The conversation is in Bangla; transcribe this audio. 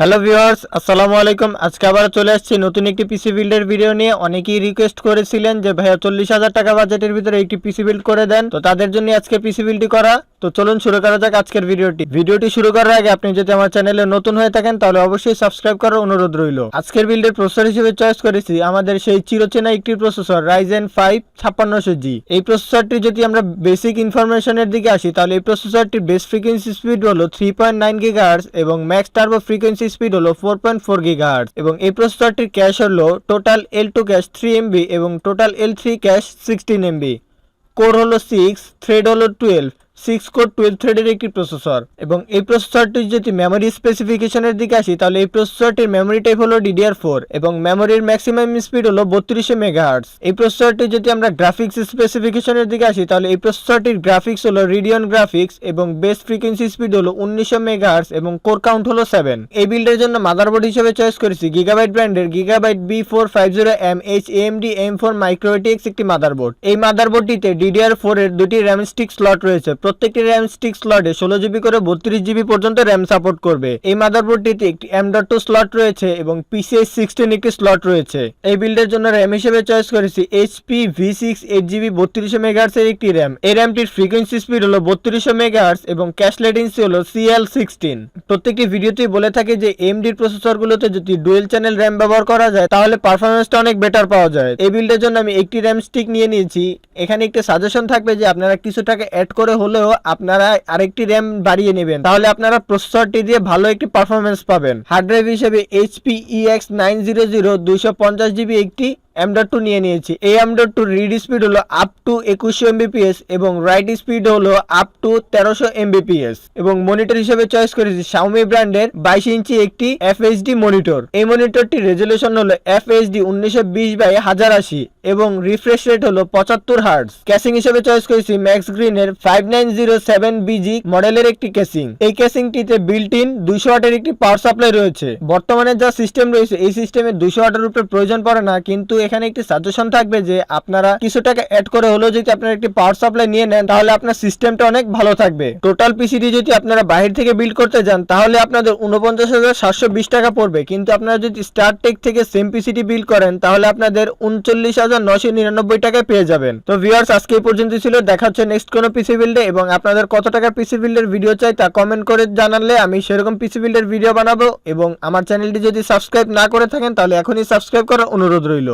হ্যালো ভিউয়ার্স, আসসালামু আলাইকুম। আজকে আবার চলে আসছি নতুন একটি পিসি বিল্ডের ভিডিও নিয়ে। অনেকেই রিকোয়েস্ট করেছিলেন যে ভাইয়া 40,000 টাকা বাজেটের ভিতরে একটি পিসি বিল্ড করে দেন, তো তাদের জন্য আজকে পিসি বিল্ডটি করা। তো চলুন শুরু করা যাক আজকের ভিডিওটি শুরু করার আগে আপনি যদি আমার চ্যানেলে নতুন হয়ে থাকেন তাহলে অবশ্যই সাবস্ক্রাইব করার অনুরোধ রইল। আজকের বিল্ডের প্রসেসর হিসেবে চয়েস করেছি আমাদের সেই চিরচেনা একটি প্রসেসর Ryzen 5 5600G। এই প্রসেসরটি যদি আমরা বেসিক ইনফরমেশনের দিকে আসি তাহলে এই প্রসেসরটির বেস ফ্রিকোয়েন্সি স্পিড হলো 3.9 GHz এবং ম্যাক্স টার্বো ফ্রিকোয়েন্সি স্পিড হলো 4.4 GHz এবং এই প্রসেসরটির ক্যাশ হলো টোটাল L2 ক্যাশ 3 MB এবং total L3 cash 16 MB। Core হলো 6, থ্রেড হলো 12, 6 কোর 12 থ্রেডের একটি প্রসেসর। এবং এই প্রসেসরটির যদি মেমোরি স্পেসিফিকেশনের দিকে আসি তাহলে এই প্রসেসরটির মেমোরি টাইপ হলো DDR4 এবং মেমোরির ম্যাক্সিমাম স্পিড হলো 3200 মেগাহার্টজ। এই প্রসেসরটির যদি আমরা গ্রাফিক্স স্পেসিফিকেশনের দিকে আসি তাহলে এই প্রসেসরটির গ্রাফিক্স হলো Radeon গ্রাফিক্স এবং বেস ফ্রিকোয়েন্সি স্পিড হলো 1900 মেগাহার্টজ এবং কোর কাউন্ট হলো 7। এই বিল্ডের জন্য মাদারবোর্ড হিসেবে চয়েস করেছি GIGABYTE ব্র্যান্ডের GIGABYTE B450MH AMD M4 Micro-ATX একটি মাদারবোর্ড। এই মাদারবোর্ডটিতে DDR4 এর দুটি র্যাম স্টিক স্লট রয়েছে। প্রত্যেকটি র্যাম স্টিক স্লটে 16GB করে 32GB পর্যন্ত র্যাম সাপোর্ট করবে। এই মাদারবোর্ডটিতে একটি M.2 স্লট রয়েছে এবং PCIe 16 একটি স্লট রয়েছে। এই বিল্ডের জন্য র্যাম হিসেবে চয়েস করেছি HP V6 8GB 3200 MHz এর একটি র্যাম। এই র্যামটির ফ্রিকোয়েন্সি স্পিড হলো 3200 MHz এবং ক্যাশ লেটেন্সি হলো CL16। প্রত্যেকটি ভিডিওতেই বলে থাকে যে AMD প্রসেসরগুলোতে যদি ডুয়েল চ্যানেল র্যাম ব্যবহার করা যায় তাহলে পারফরম্যান্সটা অনেক বেটার পাওয়া যায়। এই বিল্ডের জন্য আমি একটি র্যাম স্টিক নিয়ে নিয়েছি। এখানে একটি সাজেশন থাকবে যে আপনারা কিছু টাকা অ্যাড করে হলেও আপনারা আরেকটি র্যাম বাড়িয়ে নেবেন, তাহলে আপনারা প্রসেসরটি দিয়ে ভালো একটি পারফরম্যান্স পাবেন। হার্ড ড্রাইভ হিসেবে HP EX900 250GB একটি M.2 নিয়ে নিয়েছি। এই M.2 রিড স্পিড হলো আপ টু 2100 Mbps এবং রাইট স্পিড হলো আপ টু 1300 Mbps এবং মনিটর হিসেবে চয়েস করেছি Xiaomi ব্র্যান্ডের 22 ইঞ্চি একটি FHD মনিটর। এই মনিটরটির রেজোলিউশন হলো FHD 1920x1080 এবং রিফ্রেশ রেট হলো 75 Hz। ক্যাসিং হিসেবে চয়েস করেছি MaxGreen এর 5907BG মডেলের একটি ক্যাসিং। এই ক্যাসিংটিতে বিল্ট ইন 200 ওয়াটের একটি পাওয়ার সাপ্লাই রয়েছে। বর্তমানে যা সিস্টেম রয়েছে এই সিস্টেমে 200 ওয়াটের উপরে প্রয়োজন পড়ে না, কিন্তু এখানে একটি সাজেশন থাকবে যে আপনারা কিছু টাকা অ্যাড করে হলেও যদি আপনারা একটি পাওয়ার সাপ্লাই নিয়ে নেন তাহলে আপনার সিস্টেমটা অনেক ভালো থাকবে। টোটাল পিসিটি যদি আপনারা বাইরে থেকে বিল্ড করতে যান তাহলে আপনাদের 49,720 টাকা পড়বে, কিন্তু আপনারা যদি স্টারটেক থেকে সেম পিসিটি বিল্ড করেন তাহলে আপনাদের 39,999 টাকায় পেয়ে যাবেন। তো ভিউয়ার্স, আজকে এই পর্যন্ত ছিল। দেখা হচ্ছে নেক্সট কোনো পিসি বিল্ডে এবং আপনাদের কত টাকার পিসি বিল্ডের ভিডিও চাই তা কমেন্ট করে জানালে আমি সেরকম পিসি বিল্ডের ভিডিও বানাবো। এবং আমার চ্যানেলটি যদি সাবস্ক্রাইব না করে থাকেন তাহলে এখনই সাবস্ক্রাইব করার অনুরোধ রইল।